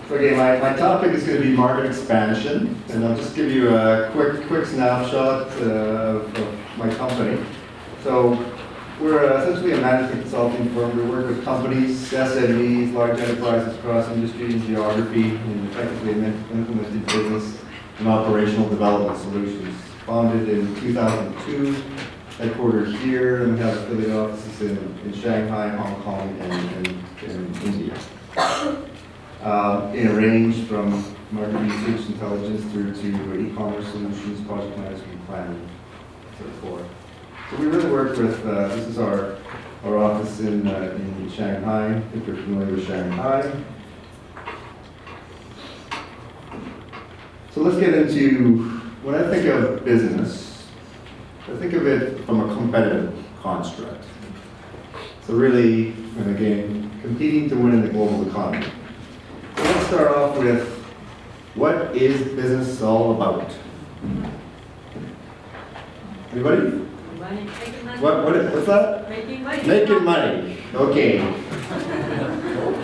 So again, my topic is going to be market expansion, and I'll just give you a quick snapshot of my company. So we're essentially a management consulting firm. We work with companies, SMEs, large enterprises across industry and geography, and effectively implemented business and operational development solutions. Founded in 2002, headquartered here, and we have affiliate offices in Shanghai, Hong Kong, and India. In a range from market research intelligence through to e-commerce solutions, project management, planning, so forth. So we really work with, this is our office in Shanghai, if you're familiar with Shanghai. So let's get into, when I think of business, I think of it from a competitive construct. So really, and again, competing to win in the global economy. So let's start off with, what is business all about? Anybody? Money. What's that? Making money. Making money. Okay.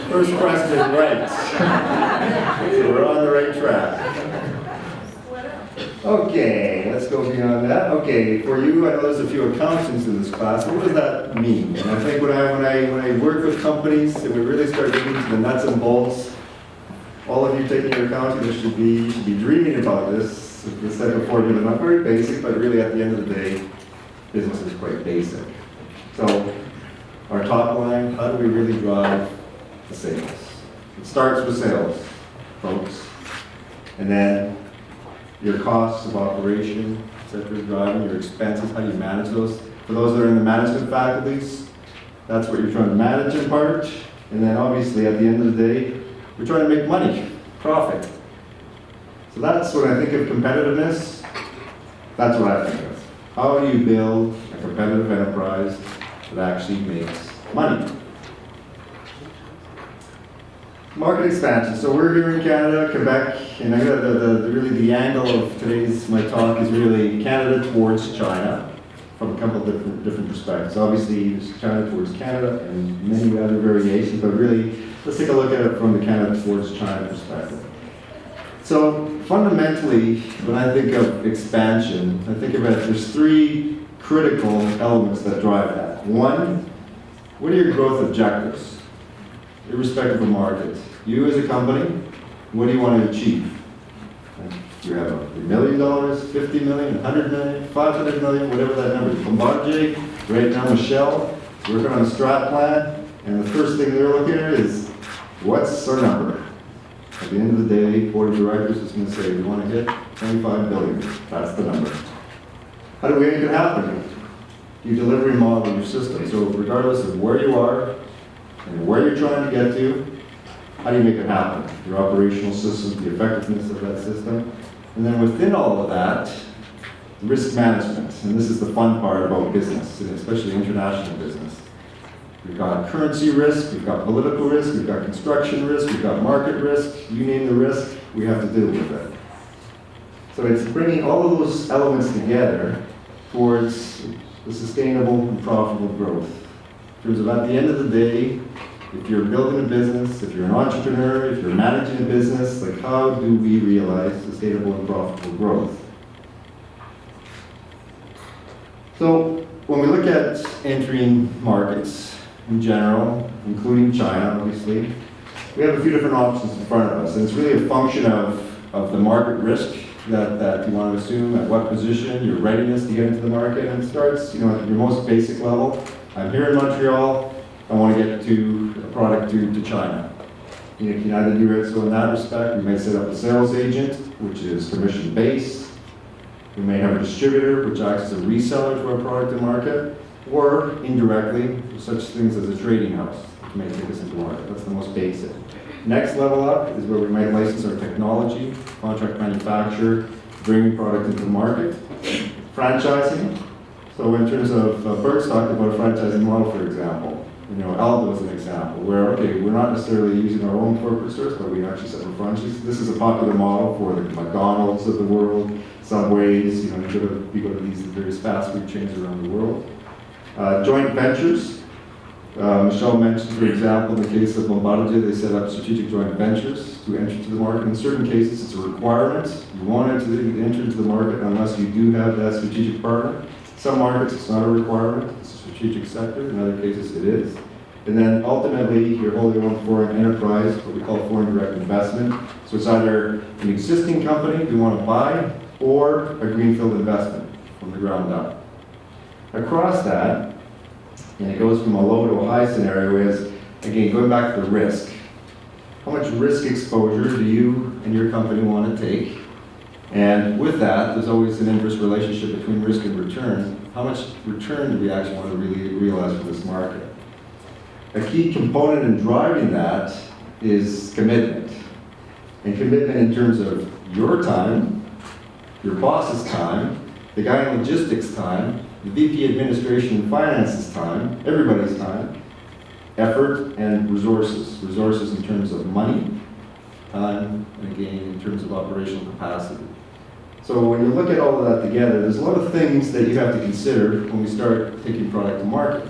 First question, right. So we're on the right track. Okay, let's go beyond that. Okay, for you, I know there's a few accountants in this class. What does that mean? And I think when I work with companies and we really start getting into the nuts and bolts, all of you taking your accounting, you should be dreaming about this. This type of formula, not very basic, but really at the end of the day, business is quite basic. So, our top line, how do we really drive the sales? It starts with sales, folks. And then your costs of operation, etc., driving, your expenses, how do you manage those? For those that are in the management faculties, that's what you're trying to manage in part. And then obviously at the end of the day, we're trying to make money, profit. So that's when I think of competitiveness, that's what I think of. How do you build a competitive enterprise that actually makes money? Market expansion. So we're here in Canada, Quebec, and I got really the angle of my talk is really Canada towards China from a couple of different perspectives. Obviously, there's China towards Canada and many other variations, but really, let's take a look at it from the Canada towards China perspective. So fundamentally, when I think of expansion, I think of it, there's three critical elements that drive that. One, what are your growth objectives? Irrespective of market. You as a company, what do you want to achieve? You have $1 million, $50 million, $100 million, $500 million, whatever that number is. Bombardier, right now Michelle, working on a strat plan, and the first thing they're looking at is, what's our number? At the end of the day, board of directors is going to say, we want to hit 25 billion. That's the number. How do we make it happen? Your delivery model, your system. So regardless of where you are and where you're trying to get to, how do you make it happen? Your operational system, the effectiveness of that system. And then within all of that, risk management. And this is the fun part about business, and especially international business. We've got currency risk, we've got political risk, we've got construction risk, we've got market risk. You name the risk, we have to deal with it. So it's bringing all of those elements together towards the sustainable and profitable growth. In terms of at the end of the day, if you're building a business, if you're an entrepreneur, if you're managing a business, like how do we realize sustainable and profitable growth? So when we look at entering markets in general, including China, obviously, we have a few different options in front of us. And it's really a function of the market risk that you want to assume, at what position, your readiness to get into the market. And it starts, at your most basic level. I'm here in Montreal, I want to get to a product to China. You can either do it, so in that respect, we may set up a sales agent, which is commission-based. We may have a distributor, which acts as a reseller to our product and market, or indirectly, such things as a trading house, which may take us into market. That's the most basic. Next level up is where we might license our technology, contract manufacture, bring product into the market. Franchising. So in terms of, Bert's talked about a franchising model, for example. Aldo is an example where, okay, we're not necessarily using our own corporate stores, but we actually set up franchises. This is a popular model for the McDonald's of the world, Subways, you go to these various fast food chains around the world. Joint ventures. Michelle mentioned, for example, in the case of Bombardier, they set up strategic joint ventures to enter to the market. In certain cases, it's a requirement. You won't enter into the market unless you do have that strategic partner. Some markets, it's not a requirement. It's a strategic sector. In other cases, it is. And then ultimately, you're holding on foreign enterprise, what we call foreign direct investment. So it's either an existing company we want to buy or a greenfield investment from the ground up. Across that, and it goes from a low to a high scenario is, again, going back to the risk. How much risk exposure do you and your company want to take? And with that, there's always an inverse relationship between risk and return. How much return do we actually want to really realize from this market? A key component in driving that is commitment. And commitment in terms of your time, your boss's time, the guy in logistics time, the VP administration and finance's time, everybody's time, effort and resources. Resources in terms of money, time, and again, in terms of operational capacity. So when you look at all of that together, there's a lot of things that you have to consider when we start taking product to market.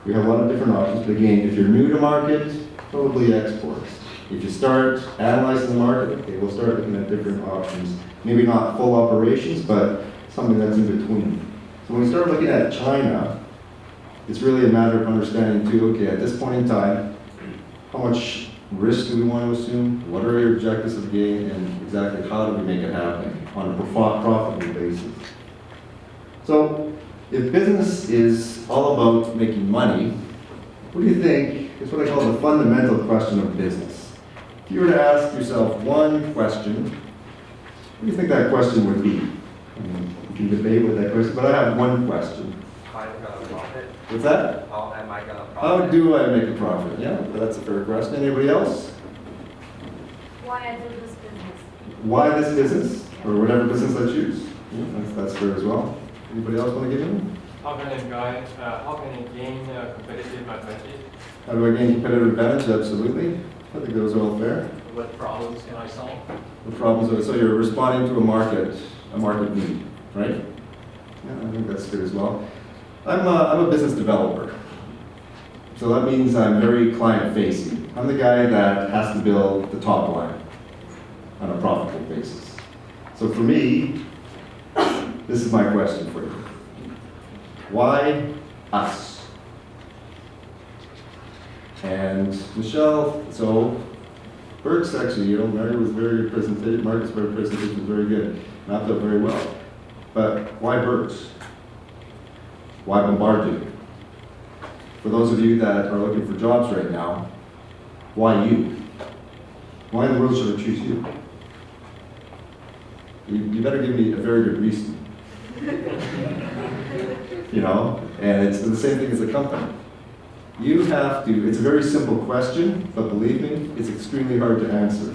We have a lot of different options, but again, if you're new to market, probably exports. If you start analyzing the market, okay, we'll start looking at different options. Maybe not full operations, but something that's in between. So when we start looking at China, it's really a matter of understanding too, okay, at this point in time, how much risk do we want to assume? What are our objectives of gain? And exactly how do we make it happen on a profitable basis? So if business is all about making money, what do you think is what I call the fundamental question of business? If you were to ask yourself one question, what do you think that question would be? I mean, you can debate with that question, but I have one question. How am I going to profit? What's that? How am I going to profit? How do I make a profit? Yeah, that's a fair question. Anybody else? Why I do this business? Why this business? Or whatever business I choose. Yeah, that's fair as well. Anybody else want to give in? How can I gain competitive advantage? How do I gain competitive advantage? Absolutely. I think those are all fair. What problems can I solve? The problems are, so you're responding to a market need, right? Yeah, I think that's good as well. I'm a business developer. So that means I'm very client-facing. I'm the guy that has to build the top line on a profitable basis. So for me, this is my question for you. Why us? And Michelle, so Burke's actually, Mary was very presented, Marcus' presentation was very good, mapped up very well. But why Burke's? Why Bombardier? For those of you that are looking for jobs right now, why you? Why in the world should I choose you? You better give me a very good reason. And it's the same thing as a company. You have to, it's a very simple question, but believe me, it's extremely hard to answer.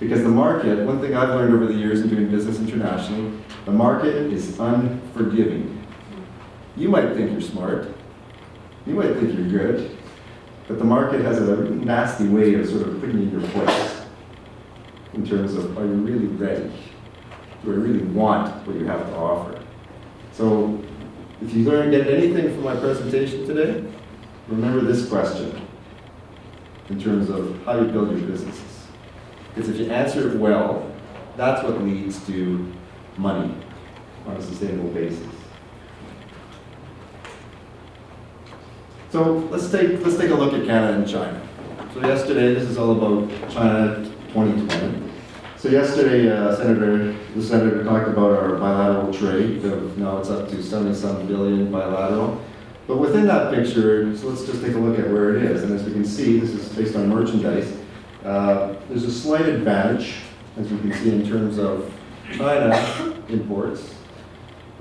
Because the market, one thing I've learned over the years in doing business internationally, the market is unforgiving. You might think you're smart, you might think you're good, but the market has a really nasty way of sort of putting you in your place in terms of, are you really ready? Do I really want what you have to offer? So if you get anything from my presentation today, remember this question in terms of how you build your businesses. Because if you answer it well, that's what leads to money on a sustainable basis. So let's take a look at Canada and China. So yesterday, this is all about China 2020. So yesterday, the senator talked about our bilateral trade. Now it's up to 70-some billion bilateral. But within that picture, so let's just take a look at where it is. And as we can see, this is based on merchandise. There's a slight advantage, as we can see, in terms of China imports,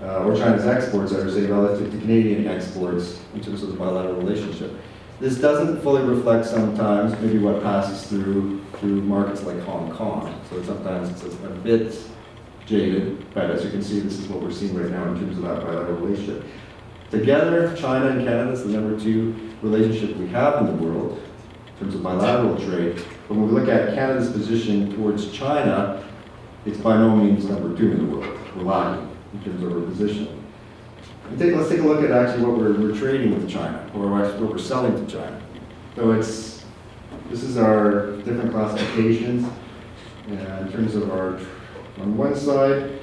or China's exports, I would say, relative to Canadian exports in terms of the bilateral relationship. This doesn't fully reflect sometimes maybe what passes through markets like Hong Kong. So sometimes it's a bit jaded, but as you can see, this is what we're seeing right now in terms of that bilateral relationship. Together, China and Canada is the number 2 relationship we have in the world in terms of bilateral trade. But when we look at Canada's position towards China, it's by no means number 2 in the world. We're lagging in terms of our position. Let's take a look at actually what we're trading with China, or actually what we're selling to China. So this is our different classifications in terms of our, on one side,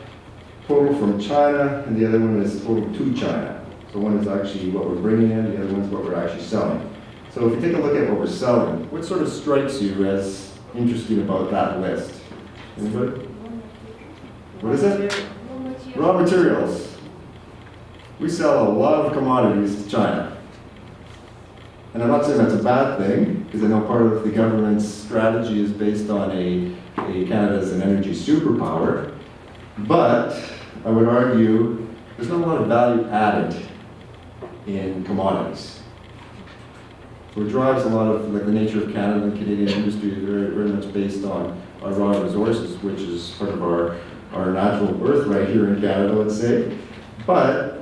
total from China, and the other one is total to China. So one is actually what we're bringing in, the other one is what we're actually selling. So if you take a look at what we're selling, what sort of strikes you as interesting about that list? Anybody? What is it? Raw materials. We sell a lot of commodities to China. And I'm not saying that's a bad thing, because I know part of the government's strategy is based on Canada as an energy superpower. But I would argue there's not a lot of value added in commodities. So it drives a lot of, like the nature of Canada and Canadian industry is very, very much based on our raw resources, which is part of our natural birthright here in Canada, let's say. But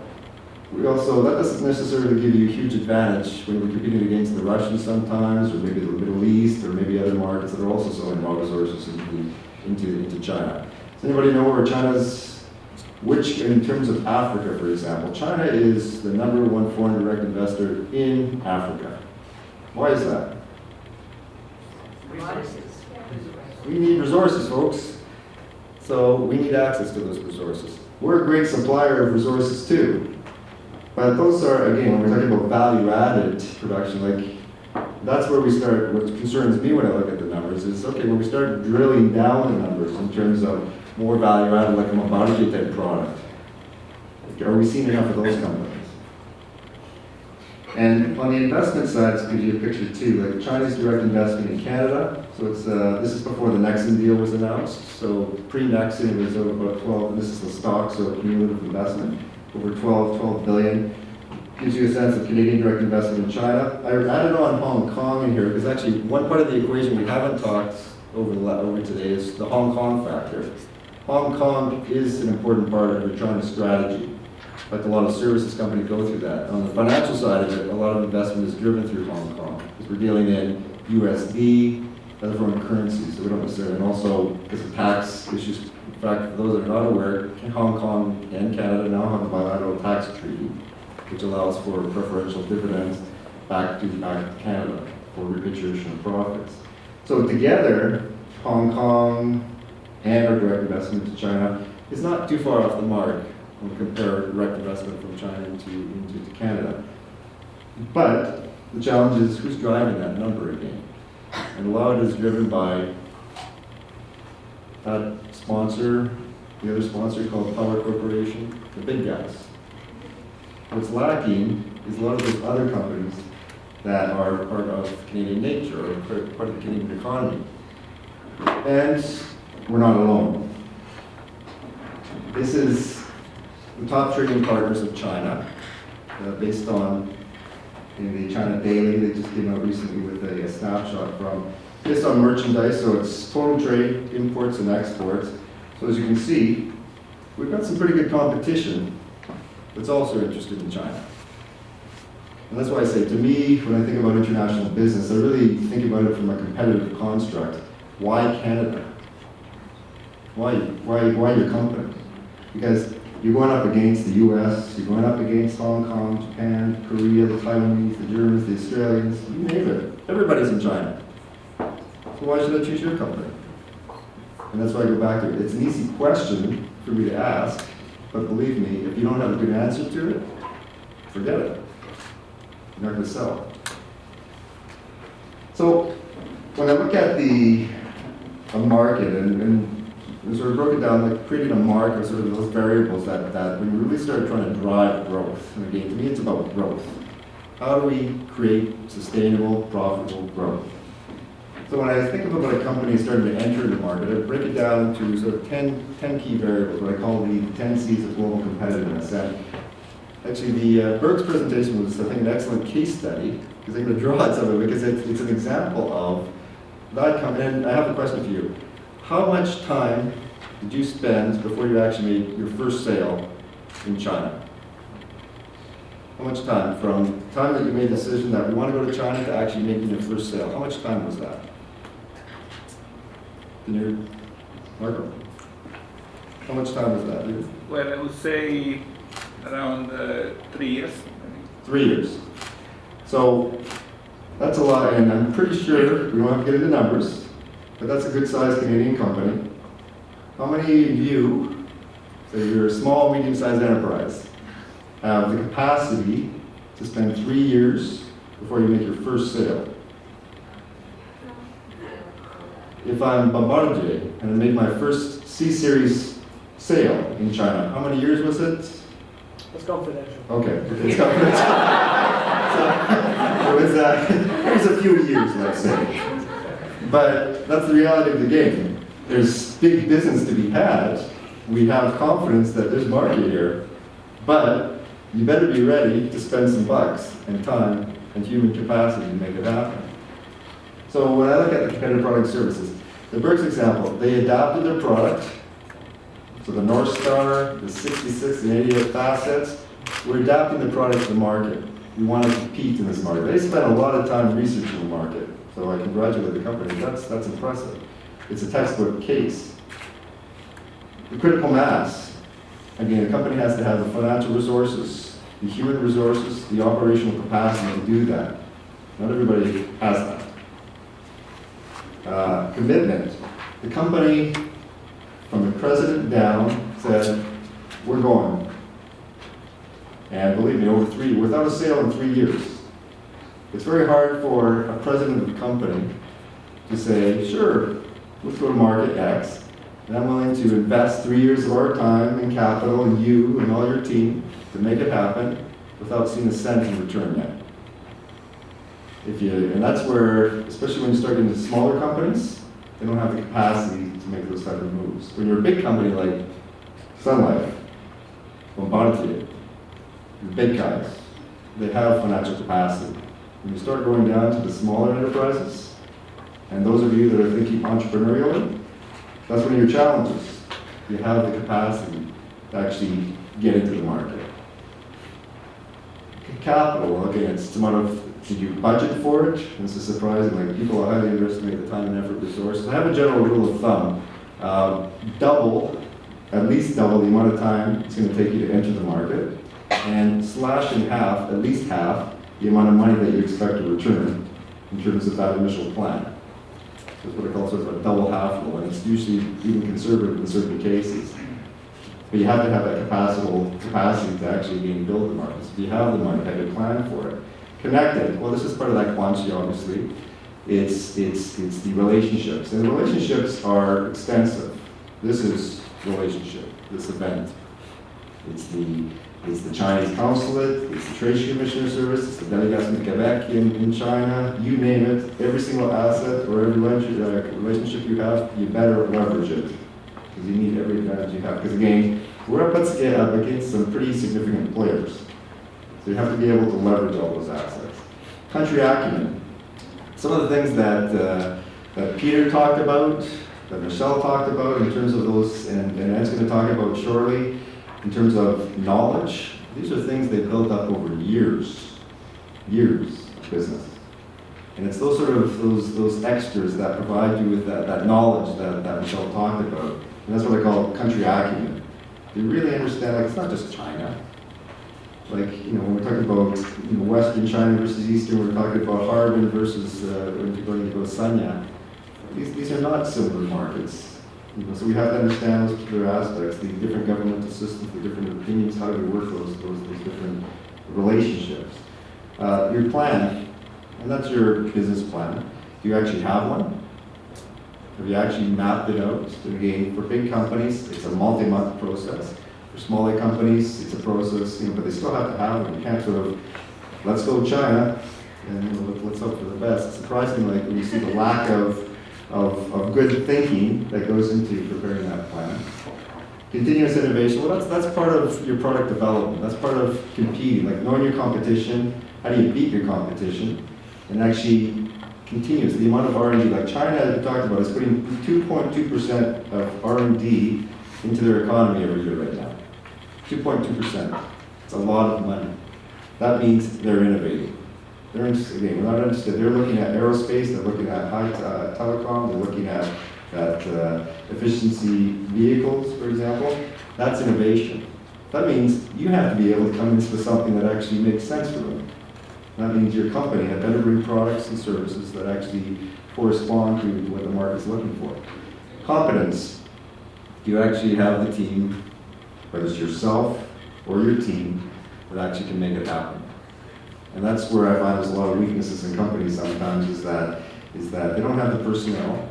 that doesn't necessarily give you a huge advantage when we're competing against the Russians sometimes, or maybe the Middle East, or maybe other markets that are also selling raw resources into China. Does anybody know where in terms of Africa, for example, China is the #1 foreign direct investor in Africa. Why is that? We need resources, folks. So we need access to those resources. We're a great supplier of resources too. But those are, again, when we're talking about value-added production, that's where we start. What concerns me when I look at the numbers is, okay, when we start drilling down the numbers in terms of more value-added, like a commodity type product, are we seeing enough of those companies? And on the investment side, this gives you a picture too, like China's direct investment in Canada. So this is before the Nexon deal was announced. So pre-Nexon, it was over about 12, and this is the stock, so cumulative investment, over 12 billion. Gives you a sense of Canadian direct investment in China. I added on Hong Kong in here, because actually one part of the equation we haven't talked over today is the Hong Kong factor. Hong Kong is an important part of your China strategy. Like a lot of services companies go through that. On the financial side of it, a lot of investment is driven through Hong Kong, because we're dealing in USD, other foreign currencies, so we don't necessarily, and also because of tax issues. In fact, for those that are not aware, Hong Kong and Canada now have a bilateral tax treaty, which allows for preferential dividends back to Canada for repatriation of profits. So together, Hong Kong and our direct investment to China is not too far off the mark when we compare direct investment from China into Canada. But the challenge is who's driving that number again? And a lot of it is driven by that sponsor, the other sponsor called Power Corporation, the big guys. What's lacking is a lot of those other companies that are part of Canadian nature, or part of the Canadian economy. And we're not alone. This is the top trading partners of China, based on in the China Daily. They just came out recently with a snapshot based on merchandise, so it's total trade, imports and exports. So as you can see, we've got some pretty good competition that's also interested in China. And that's why I say, to me, when I think about international business, I really think about it from a competitive construct. Why Canada? Why your company? Because you're going up against the US, you're going up against Hong Kong, Japan, Korea, the Taiwanese, the Germans, the Australians, you name it. Everybody's in China. So why should I choose your company? And that's why I go back to it. It's an easy question for me to ask, but believe me, if you don't have a good answer to it, forget it. You're not going to sell. So when I look at a market and sort of broke it down, like creating a market, sort of those variables that when we really start trying to drive growth, and again, to me it's about growth. How do we create sustainable, profitable growth? So when I think about a company starting to enter the market, I break it down to sort of 10 key variables, what I call the 10 C's of global competitiveness. And actually, Berg's presentation was, I think, an excellent case study, because I'm going to draw on some of it, because it's an example of that company. And I have a question for you. How much time did you spend before you actually made your first sale in China? How much time? From the time that you made the decision that we want to go to China to actually making your first sale, how much time was that? Marco? How much time was that, dude? Well, I would say Around 3 years. 3 years. So that's a lot, and I'm pretty sure, we don't have to get into numbers, but that's a good sized Canadian company. How many of you, say you're a small, medium-sized enterprise, have the capacity to spend 3 years before you make your first sale? If I'm Bombardier and I make my first C-Series sale in China, how many years was it? It's confidential. Okay, it's confidential. So it was a few years, let's say. But that's the reality of the game. There's big business to be had. We have confidence that there's market here. But you better be ready to spend some bucks and time and human capacity to make it happen. So when I look at the competitive product services, the Berks example, they adapted their product. So the North Star, the 66 and 88 facets, we're adapting the product to the market. We want to compete in this market. They spent a lot of time researching the market. So I congratulate the company. That's impressive. It's a textbook case. The critical mass. Again, a company has to have the financial resources, the human resources, the operational capacity to do that. Not everybody has that. Commitment. The company, from the president down, said, we're going. And believe me, without a sale in 3 years. It's very hard for a president of a company to say, sure, let's go to market X, and I'm willing to invest 3 years of our time and capital and you and all your team to make it happen without seeing a cent in return yet. And that's where, especially when you start into smaller companies, they don't have the capacity to make those type of moves. When you're a big company like Sun Life, Bombardier, the big guys, they have financial capacity. When you start going down to the smaller enterprises, and those of you that are thinking entrepreneurially, that's one of your challenges. You have the capacity to actually get into the market. Capital, again, it's the amount of, did you budget for it? This is surprising, like people highly underestimate the time and effort resources. I have a general rule of thumb, at least double the amount of time it's going to take you to enter the market, and slash in half, at least half, the amount of money that you expect to return in terms of that initial plan. So it's what I call sort of a double half rule, and it's usually even conservative in certain cases. But you have to have that capacity to actually build the market. So if you have the money, have a plan for it. Connected, well, this is part of that quantity, obviously. It's the relationships, and the relationships are extensive. This is relationship, this event. It's the Chinese consulate, it's the Trade Commissioner Service, it's the Delegation de Quebec in China, you name it. Every single asset or every relationship you have, you better leverage it. Because you need every advantage you have. Because again, we're up against some pretty significant players. So you have to be able to leverage all those assets. Country acumen. Some of the things that Peter talked about, that Michelle talked about in terms of those, and Ed's going to talk about shortly, in terms of knowledge, these are things they built up over years of business. And it's those sort of, those extras that provide you with that knowledge that Michelle talked about. And that's what I call country acumen. They really understand, like, it's not just China. Like, when we're talking about Western China versus Eastern, we're talking about Harbin versus when you're going to go Sanya. These are not similar markets. So we have to understand those particular aspects, the different governmental systems, the different opinions, how do we work those different relationships. Your plan, and that's your business plan. Do you actually have one? Have you actually mapped it out? So again, for big companies, it's a multi-month process. For smaller companies, it's a process, but they still have to have it. You can't sort of, let's go China, and let's hope for the best. It's surprising, like, when you see the lack of good thinking that goes into preparing that plan. Continuous innovation, well, that's part of your product development. That's part of competing, like knowing your competition, how do you beat your competition, and actually continuous. The amount of R&D, like China, as we talked about, is putting 2.2% of R&D into their economy every year right now. 2.2%. It's a lot of money. That means they're innovating. They're interested, again, we're not interested. They're looking at aerospace, they're looking at high telecom, they're looking at efficiency vehicles, for example. That's innovation. That means you have to be able to come in with something that actually makes sense for them. That means your company had better bring products and services that actually correspond to what the market's looking for. Competence. Do you actually have the team, whether it's yourself or your team, that actually can make it happen? And that's where I find there's a lot of weaknesses in companies sometimes, is that they don't have the personnel.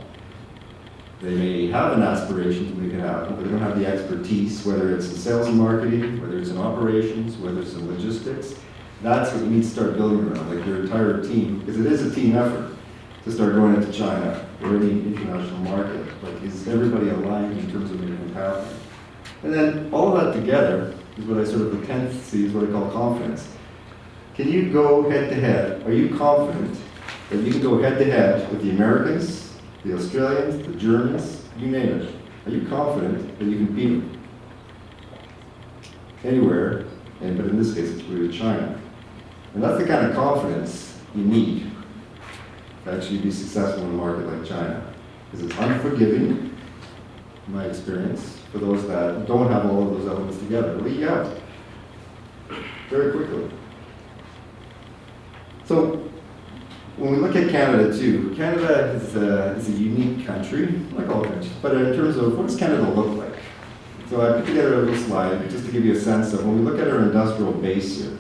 They may have an aspiration to make it happen, but they don't have the expertise, whether it's in sales and marketing, whether it's in operations, whether it's in logistics. That's what you need to start building around, like your entire team, because it is a team effort to start going into China or any international market. Like, is everybody aligned in terms of making it happen? And then all of that together is what I sort of tend to see is what I call confidence. Can you go head to head? Are you confident that you can go head to head with the Americans, the Australians, the Germans, you name it? Are you confident that you can beat them? Anywhere, but in this case, it's really China. And that's the kind of confidence you need to actually be successful in a market like China. Because it's unforgiving, in my experience, for those that don't have all of those elements together. Leak out very quickly. So, when we look at Canada too, Canada is a unique country, like all countries, but in terms of what does Canada look like? So I put together a little slide just to give you a sense of when we look at our industrial base here.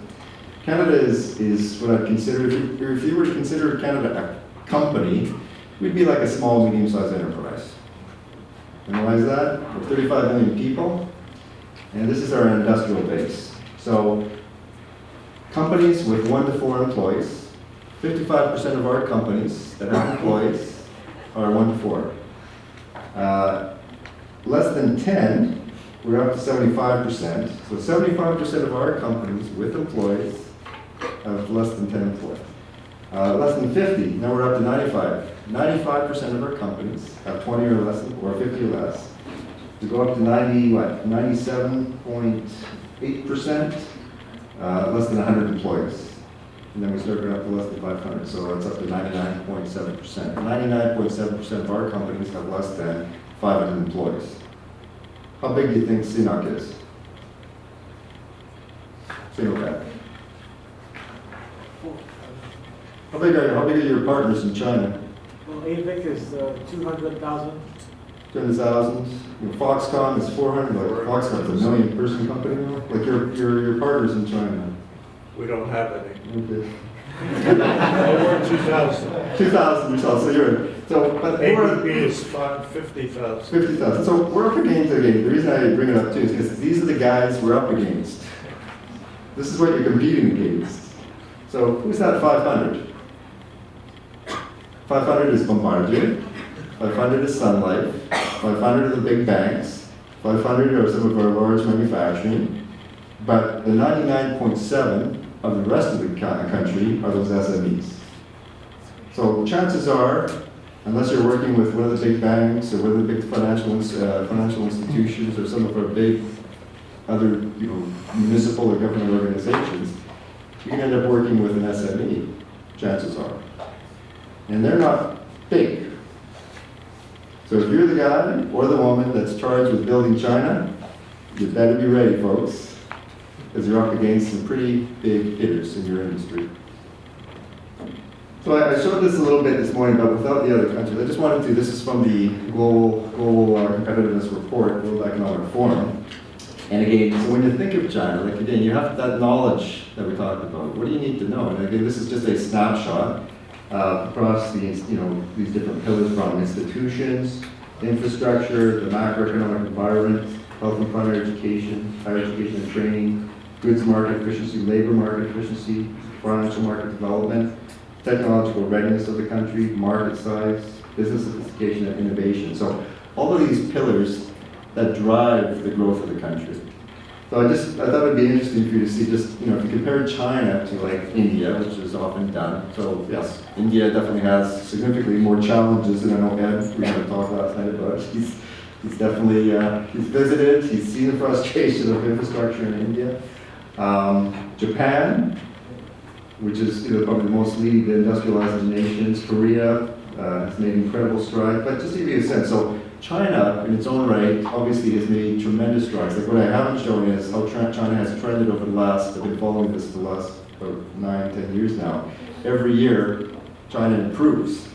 Canada is what I'd consider, if you were to consider Canada a company, we'd be like a small, medium-sized enterprise. And why is that? We're 35 million people, and this is our industrial base. So companies with 1 to 4 employees, 55% of our companies that have employees are 1 to 4. Less than 10, we're up to 75%. So 75% of our companies with employees have less than 10 employees. Less than 50, now we're up to 95. 95% of our companies have 20 or less, or 50 or less. To go up to 97.8%, less than 100 employees. And then we start going up to less than 500, so it's up to 99.7%. 99.7% of our companies have less than 500 employees. How big do you think CNOC is? Sinopec. How big are your partners in China? Well, AVIC is 200,000. 200,000. Foxconn is 400. Like Foxconn's a 1 million person company now. Like your partners in China. We don't have any. Okay. We're 2,000. 2,000 yourself. So but ABB is 50,000. 50,000. So we're up against again. The reason I bring it up too is because these are the guys we're up against. This is what you're competing against. So who's that 500? 500 is Bombardier, 500 is Sun Life, 500 are the big banks, 500 are some of our large manufacturing, but the 99.7 of the rest of the country are those SMEs. So chances are, unless you're working with one of the big banks or one of the big financial institutions or some of our big other municipal or government organizations, you can end up working with an SME, chances are. And they're not big. So if you're the guy or the woman that's charged with building China, you better be ready, folks, because you're up against some pretty big hitters in your industry. So I showed this a little bit this morning, but without the other countries. I just wanted to, this is from the Global Competitiveness Report, World Economic Forum. And again, so when you think of China, like again, you have that knowledge that we talked about. What do you need to know? And again, this is just a snapshot across these, these different pillars from institutions, infrastructure, the macroeconomic environment, health and primary education, higher education and training, goods market efficiency, labor market efficiency, financial market development, technological readiness of the country, market size, business sophistication and innovation. So all of these pillars that drive the growth of the country. So I thought it would be interesting for you to see just, if you compare China to like India, which is often done. So yes, India definitely has significantly more challenges than I know Ed, we had a talk last night about. He's definitely, he's visited, he's seen the frustration of infrastructure in India. Japan, which is probably the most leading industrialized nations. Korea has made incredible strides. But just to give you a sense, so China, in its own right, obviously has made tremendous strides. Like what I haven't shown is how China has trended over the last, I've been following this for the last about 9-10 years now. Every year, China improves.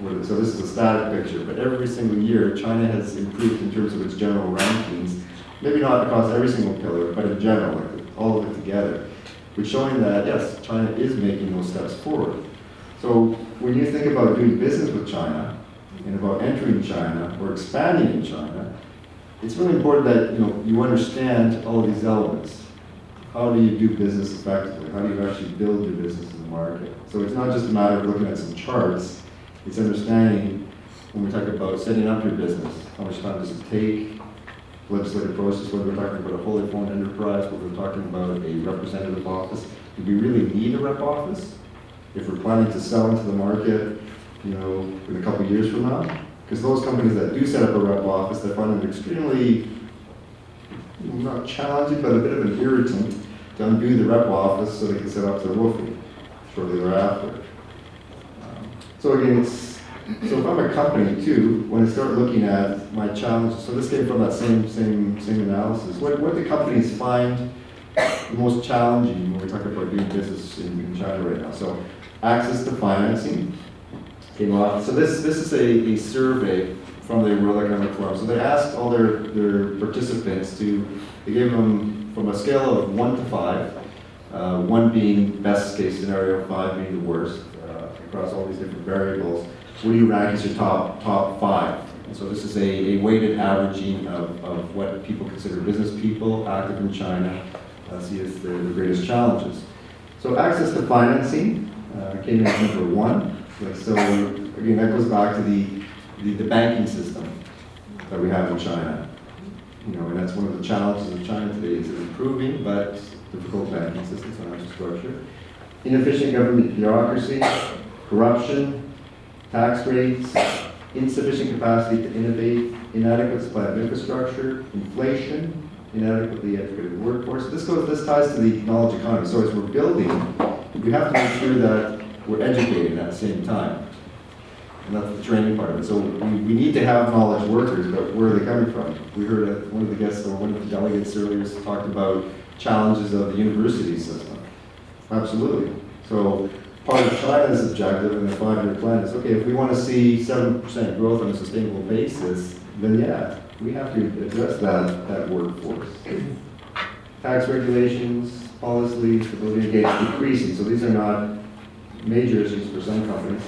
So this is a static picture, but every single year, China has improved in terms of its general rankings. Maybe not across every single pillar, but in general, like all of it together. Which showing that, yes, China is making those steps forward. So when you think about doing business with China, and about entering China or expanding in China, it's really important that you understand all of these elements. How do you do business effectively? How do you actually build your business in the market? So it's not just a matter of looking at some charts, it's understanding when we talk about setting up your business, how much time does it take, legislative process, whether we're talking about a wholly owned enterprise, whether we're talking about a representative office. Do we really need a rep office if we're planning to sell into the market in a couple of years from now? Because those companies that do set up a rep office, they find it extremely, not challenging, but a bit of an irritant to undo the rep office so they can set up their woofing shortly thereafter. So again, so if I'm a company too, when I start looking at my challenges, so this came from that same analysis, what do companies find the most challenging when we talk about doing business in China right now? So access to financing came off. So this is a survey from the World Economic Forum. So they asked all their participants they gave them from a scale of 1 to 5, 1 being best case scenario, 5 being the worst, across all these different variables. What do you rank as your top 5? And so this is a weighted averaging of what people consider business people active in China see as the greatest challenges. So access to financing came in at number 1. So again, that goes back to the banking system that we have in China. And that's one of the challenges of China today is it's improving, but difficult banking system, financial structure. Inefficient government bureaucracy, corruption, tax rates, insufficient capacity to innovate, inadequate supply of infrastructure, inflation, inadequately educated workforce. This ties to the knowledge economy. So as we're building, we have to make sure that we're educating at the same time. And that's the training part of it. So we need to have knowledge workers, but where are they coming from? We heard one of the guests or one of the delegates earlier talked about challenges of the university system. Absolutely. So part of China's objective in the 5-year plan is, okay, if we want to see 7% growth on a sustainable basis, then yeah, we have to address that workforce. Tax regulations, policy, stability, engagement decreasing. So these are not major issues for some companies.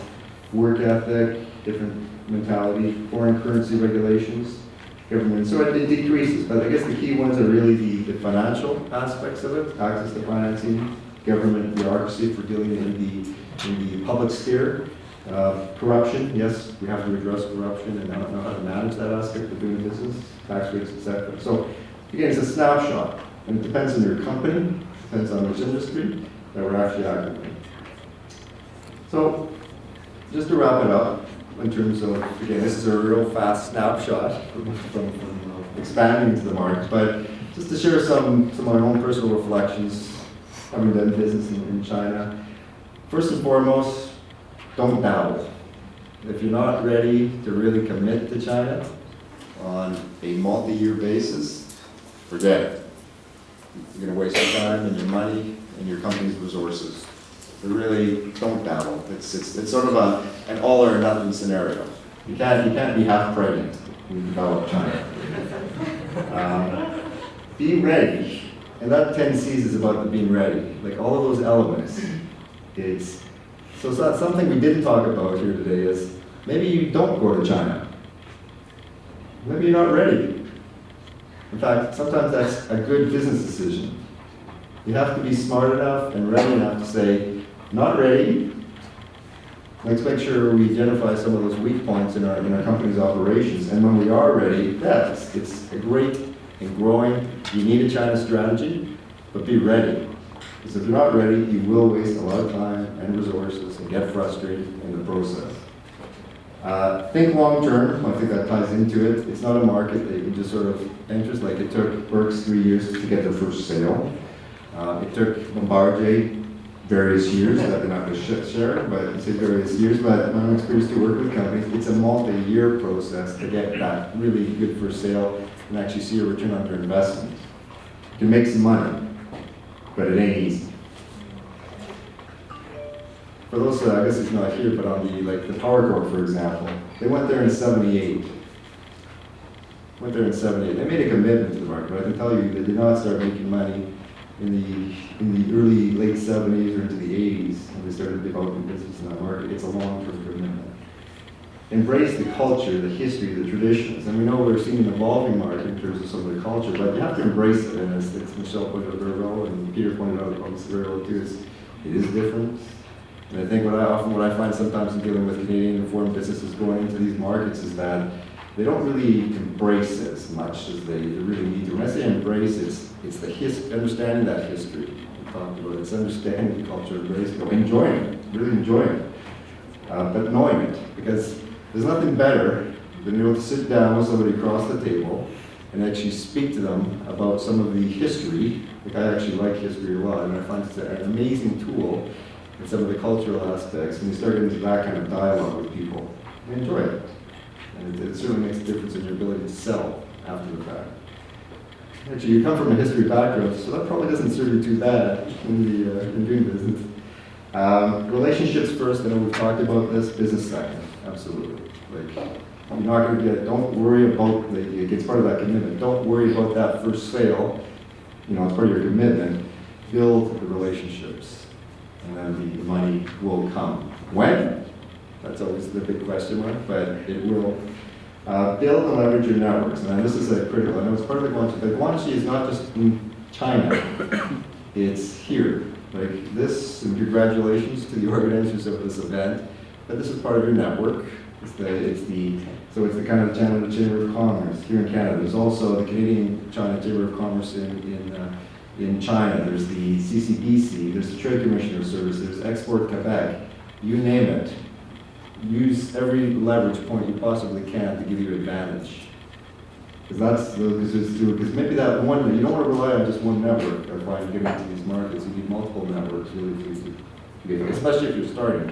Work ethic, different mentality, foreign currency regulations, government. So it decreases, but I guess the key ones are really the financial aspects of it, access to financing, government bureaucracy for dealing in the public sphere. Corruption, yes, we have to address corruption and know how to manage that aspect of doing business, tax rates, etc. So again, it's a snapshot, and it depends on your company, depends on which industry that we're actually active in. So just to wrap it up, in terms of, again, this is a real fast snapshot from expanding into the market, but just to share some of my own personal reflections, having done business in China. First and foremost, don't dabble. If you're not ready to really commit to China on a multi-year basis, forget it. You're going to waste your time and your money and your company's resources. But really, don't dabble. It's sort of an all or nothing scenario. You can't be half pregnant when you develop China. Be ready. And that 10 C's is about the being ready. Like all of those elements. So that's something we didn't talk about here today is maybe you don't go to China. Maybe you're not ready. In fact, sometimes that's a good business decision. You have to be smart enough and ready enough to say, not ready. Let's make sure we identify some of those weak points in our company's operations. And when we are ready, yes, it's a great and growing. You need a China strategy, but be ready. Because if you're not ready, you will waste a lot of time and resources and get frustrated in the process. Think long term. I think that ties into it. It's not a market that you can just sort of enter. Like it took Berks 3 years to get their first sale. It took Bombardier various years, that they're not going to share, but say various years, but my own experience to work with companies, it's a multi-year process to get that really good for sale and actually see a return on their investment. You can make some money, but it ain't easy. For those, I guess it's not here, but on the Power Corp, for example, they went there in '78. They made a commitment to the market, but I can tell you they did not start making money in the early, late '70s or into the '80s when they started developing business in that market. It's a long-term commitment. Embrace the culture, the history, the traditions. And we know we're seeing an evolving market in terms of some of the culture, but you have to embrace it. And as Michelle pointed out very well, and Peter pointed out very well too, it is different. And I think what I find sometimes in dealing with Canadian and foreign businesses going into these markets is that they don't really embrace it as much as they really need to. When I say embrace, it's the understanding that history we talked about. It's understanding the culture, embracing it, enjoying it, really enjoying it, but knowing it, because there's nothing better than being able to sit down with somebody across the table and actually speak to them about some of the history. Like I actually like history a lot, and I find it's an amazing tool in some of the cultural aspects. When you start getting into that kind of dialogue with people, you enjoy it. And it certainly makes a difference in your ability to sell after the fact. Actually, you come from a history background, so that probably doesn't serve you too bad in doing business. Relationships first, I know we've talked about this, business second, absolutely. Like, you're not going to don't worry about, it's part of that commitment. Don't worry about that first sale, it's part of your commitment. Build the relationships, and then the money will come. When? That's always the big question mark, but it will. Build and leverage your networks. And this is critical. I know it's part of the Guanxi. The Guanxi is not just in China, it's here. Like this, and congratulations to the organizers of this event, but this is part of your network. It's the Canada Chamber of Commerce here in Canada. There's also the Canadian China Chamber of Commerce in China. There's the CCBC, there's the Trade Commissioner Service, there's Export Quebec, you name it. Use every leverage point you possibly can to give you advantage. Because maybe that one, you don't want to rely on just one network of why you get into these markets. You need multiple networks really to get, especially if you're starting.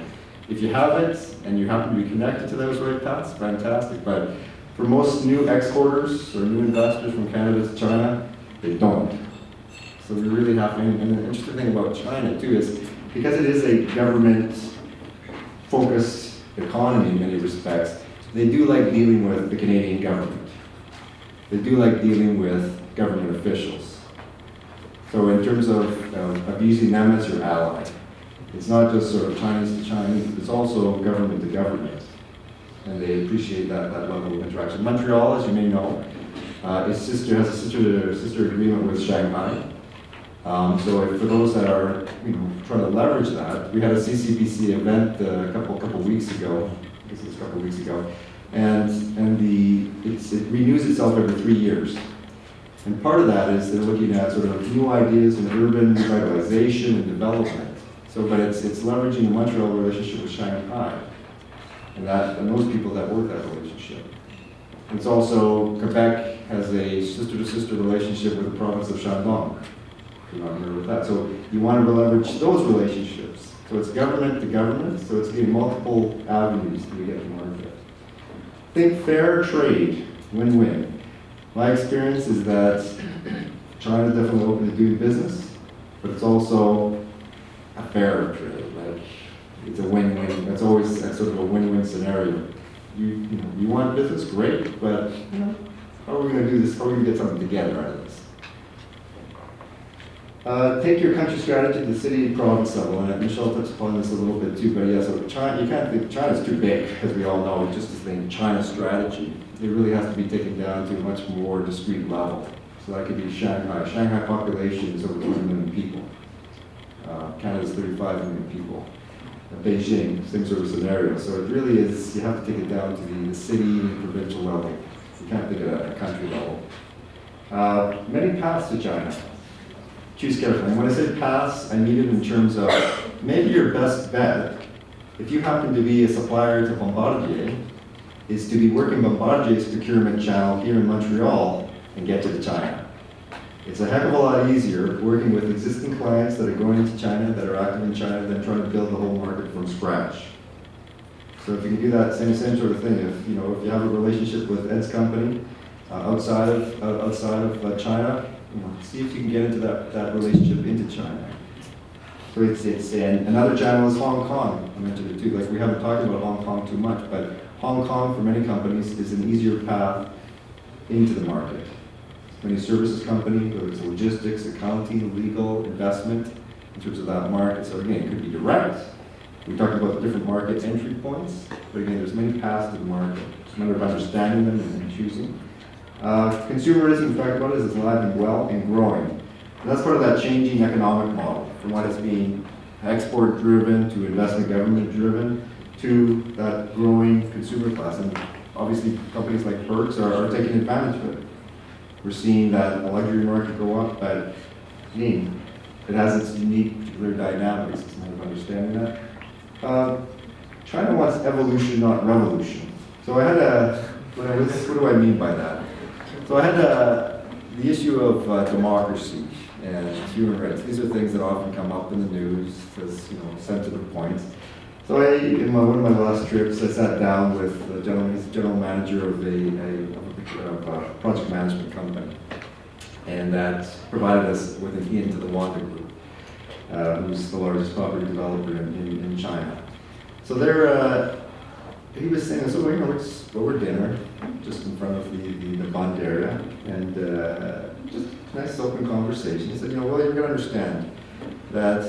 If you have it and you happen to be connected to those right paths, fantastic. But for most new exporters or new investors from Canada to China, they don't. So we really have to, and the interesting thing about China too is because it is a government-focused economy in many respects, they do like dealing with the Canadian government. They do like dealing with government officials. So in terms of using them as your ally, it's not just sort of Chinese to Chinese, it's also government to government. And they appreciate that level of interaction. Montreal, as you may know, has a sister agreement with Shanghai. So for those that are trying to leverage that, we had a CCBC event a couple weeks ago. I guess it was a couple weeks ago, and it renews itself every 3 years. And part of that is they're looking at sort of new ideas in urban revitalization and development. So, but it's leveraging the Montreal relationship with Shanghai, and those people that work that relationship. It's also Quebec has a sister-to-sister relationship with the province of Shandong. You're not familiar with that. So you want to leverage those relationships. So it's government to government, so it's getting multiple avenues to get to market. Think fair trade, win-win. My experience is that China is definitely open to doing business, but it's also a fair trade. Like it's a win-win. That's always sort of a win-win scenario. You want business, great, but how are we going to do this? How are we going to get something together out of this? Take your country strategy to the city and province level, and Michelle touched upon this a little bit too, but yeah, so China, you can't think China's too big, as we all know, just to think China strategy. It really has to be taken down to a much more discrete level. So that could be Shanghai. Shanghai population is over 20 million people. Canada's 35 million people. Beijing, same sort of scenario. So it really is, you have to take it down to the city and provincial level. You can't think at a country level. Many paths to China. Choose carefully. And when I say paths, I mean it in terms of maybe your best bet, if you happen to be a supplier to Bombardier, is to be working Bombardier's procurement channel here in Montreal and get to China. It's a heck of a lot easier working with existing clients that are going into China, that are active in China, than trying to build the whole market from scratch. So if you can do that same sort of thing, if you have a relationship with Ed's company outside of China, see if you can get into that relationship into China. So and another channel is Hong Kong. I mentioned it too. Like, we haven't talked about Hong Kong too much, but Hong Kong for many companies is an easier path into the market. Many services company, whether it's logistics, accounting, legal, investment, in terms of that market. So again, it could be direct. We talked about the different market entry points, but again, there's many paths to the market. It's a matter of understanding them and choosing. Consumerism, we talked about, is alive and well and growing. And that's part of that changing economic model, from what has been export-driven to investment government-driven to that growing consumer class. And obviously, companies like Hertz are taking advantage of it. We're seeing that the luxury market go up, but again, it has its unique particular dynamics. It's a matter of understanding that. China wants evolution, not revolution. So I had what do I mean by that? So I had the issue of democracy and human rights. These are things that often come up in the news as sensitive points. So in one of my last trips, I sat down with a gentleman, he's the general manager of a project management company, and that provided us with an in to the Wanda Group, who's the largest property developer in China. So he was saying, so let's go over dinner just in front of the Bund area, and just a nice open conversation. He said, well, you're going to understand that,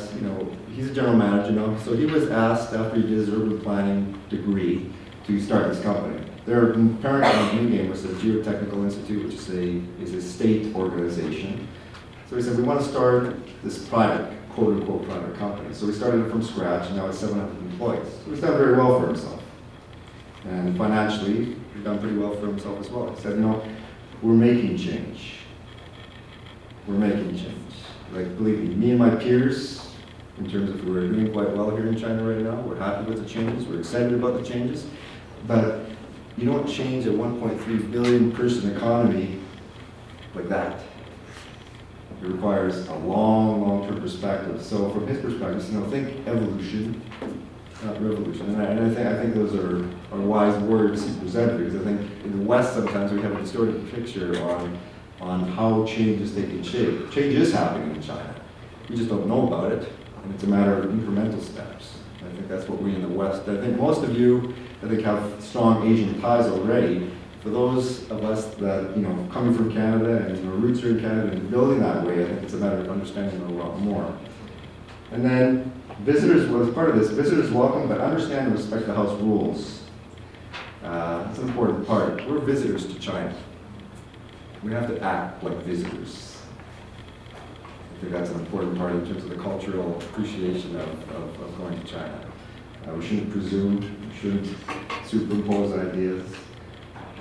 he's a general manager, so he was asked after he did his urban planning degree to start this company. Their parent company was the Geotechnical Institute, which is a state organization. So he said, we want to start this private, quote-unquote private company. So we started it from scratch, and now it's 700 employees. So he's done very well for himself. And financially, he's done pretty well for himself as well. He said, we're making change. We're making change. Like, believe me and my peers, in terms of we're doing quite well here in China right now, we're happy with the changes, we're excited about the changes, but you don't change a 1.3 billion person economy like that. It requires a long-term perspective. So from his perspective, think evolution, not revolution. And I think those are wise words he presented, because I think in the West sometimes we have a distorted picture on how change is taking shape. Change is happening in China. We just don't know about it, and it's a matter of incremental steps. I think that's what we in the West, I think most of you, have strong Asian ties already. For those of us that, coming from Canada and our roots are in Canada and building that way, I think it's a matter of understanding a lot more. And then visitors, as part of this, visitors welcome, but understand and respect the house rules. That's an important part. We're visitors to China. We have to act like visitors. I think that's an important part in terms of the cultural appreciation of going to China. We shouldn't presume, we shouldn't superimpose ideas.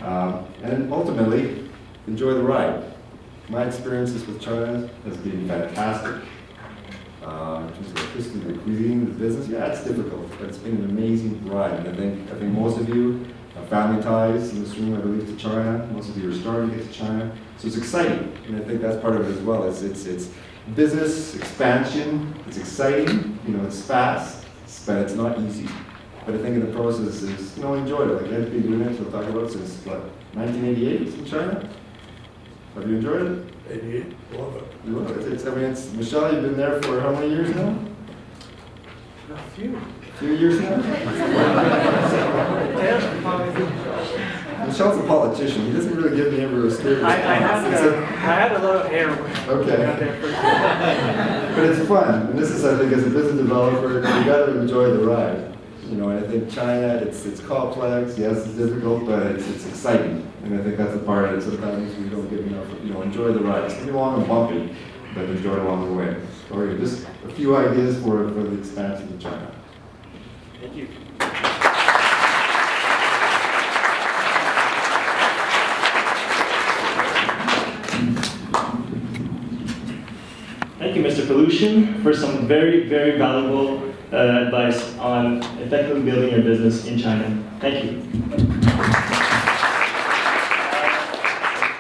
And ultimately, enjoy the ride. My experiences with China has been fantastic. In terms of physically, the cuisine, the business, it's difficult, but it's been an amazing ride. And I think most of you have family ties in this room, I believe, to China. Most of you are starting to get to China. So it's exciting, and I think that's part of it as well. It's business expansion, it's exciting, it's fast, but it's not easy. But I think in the process is, enjoy it. Like Ed's been doing it, we'll talk about it since, 1988 in China? Have you enjoyed it? 88, love it. You love it. Michelle, you've been there for how many years now? A few. Few years now? Michelle's a politician. He doesn't really give me ever a straight I response. had a lot of hair when Okay. I got there first. But it's fun. And this is, I think, as a business developer, you got to enjoy the ride. And I think China, it's complex. Yes, it's difficult, but it's exciting. And I think that's the part that sometimes we don't give enough. Enjoy the ride. It's going to be long and bumpy, but enjoy it along the way. So just a few ideas for the expansion of China. Thank you. Thank you, Mr. Polushin, for some very, very valuable advice on effectively building your business in China. Thank you.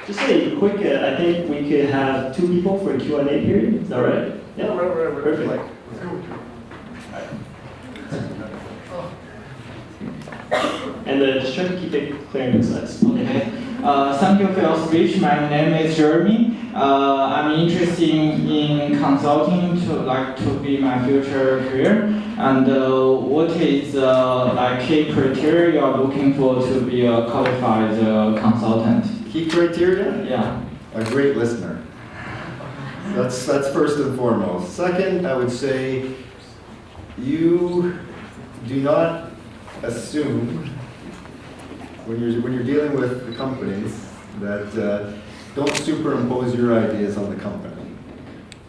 Just a quick think we could have 2 people for a Q&A period. Is that right? Yeah, Right. perfect. And just try to keep it clear and concise. Okay. Thank you for your speech. My name is Jeremy. I'm interested in consulting to be my future career. And what is key criteria you are looking for to be a qualified consultant? Key criteria? Yeah. A great listener. That's first and foremost. Second, I would say you do not assume when you're dealing with the companies that don't superimpose your ideas on the company.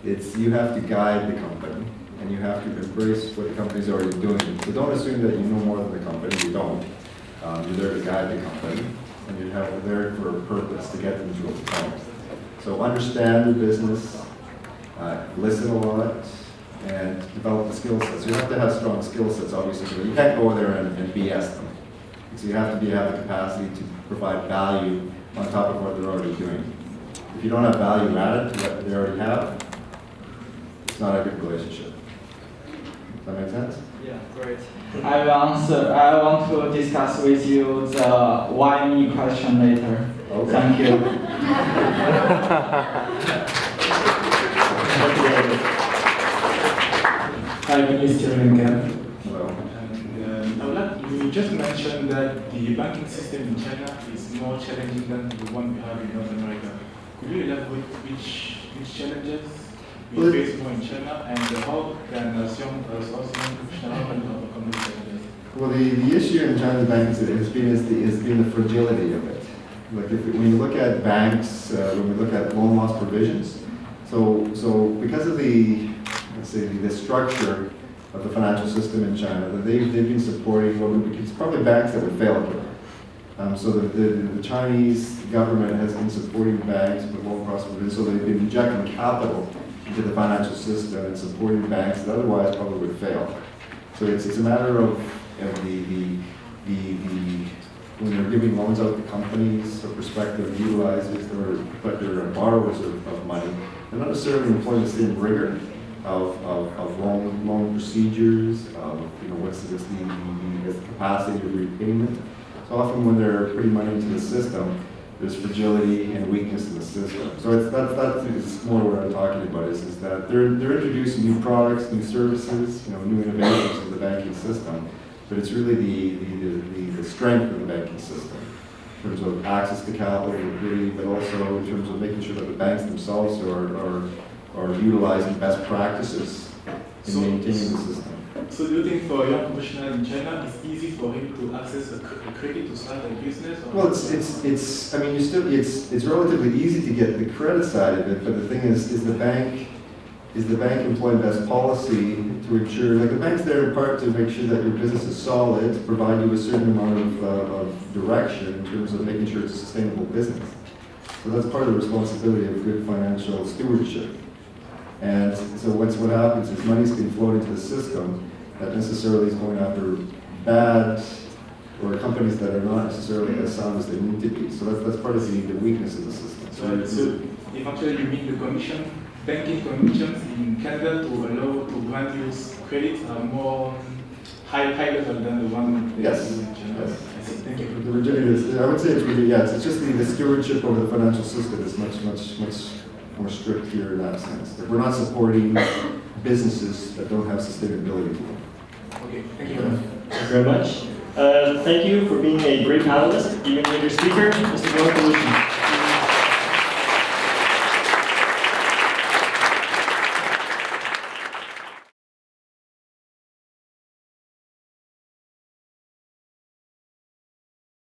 You have to guide the company and you have to embrace what the company's already doing. So don't assume that you know more than the company. You don't. You're there to guide the company and you're there for a purpose to get them to a point. So understand the business, listen a lot, and develop the skill sets. You have to have strong skill sets, obviously, but you can't go there and BS them. So you have to have the capacity to provide value on top of what they're already doing. If you don't have value added to what they already have, it's not a good relationship. Does that make sense? Yeah, great. I want to discuss with you the why me question later. Okay. Thank you. Hi, my name is Kevin again. Hello. And I would like, you just mentioned that the banking system in China is more challenging than the one we have in North America. Could you elaborate which challenges we face more in China and how can some professional overcome these challenges? Well, the issue in China's banking system has been the fragility of it. Like when you look at banks, when we look at loan loss provisions, so because of the structure of the financial system in China, that they've been supporting it's probably banks that would fail here. So the Chinese government has been supporting banks with loan loss provisions, so they've been injecting capital into the financial system and supporting banks that otherwise probably would fail. So it's a matter of when they're giving loans out to companies or prospective utilizers but they're borrowers of money, they're not necessarily employing the same rigor of loan procedures, of what's the capacity of repayment. So often when they're putting money into the system, there's fragility and weakness in the system. So that's more what I'm talking about is that they're introducing new products, new services, new innovations to the banking system. But it's really the strength of the banking system in terms of access to capital, liquidity, but also in terms of making sure that the banks themselves are utilizing best practices in maintaining the system. So do you think for a young professional in China, it's easy for him to access a credit to start a business? Or? Well, it's relatively easy to get the credit side of it, but the thing is the bank employing best policy to ensure, like the bank's there in part to make sure that your business is solid, to provide you a certain amount of direction in terms of making sure it's a sustainable business. So that's part of the responsibility of good financial stewardship. And so what happens is money's been flowing into the system that necessarily is going after bad or companies that are not necessarily as sound as they need to be. So that's part of the weakness of the system. So eventually you mean the banking commissions in Canada to allow to grant you credit are more high level than the one they Yes. do in China? Yes. I see. Thank you. The rigidity is, I would say it's really, it's just the stewardship over the financial system is much more strict here in that sense. That we're not supporting businesses that don't have sustainability to them. Okay, thank you. Thank you very much. Thank you for being a great panelist. Even your speaker, Mr. Polushin.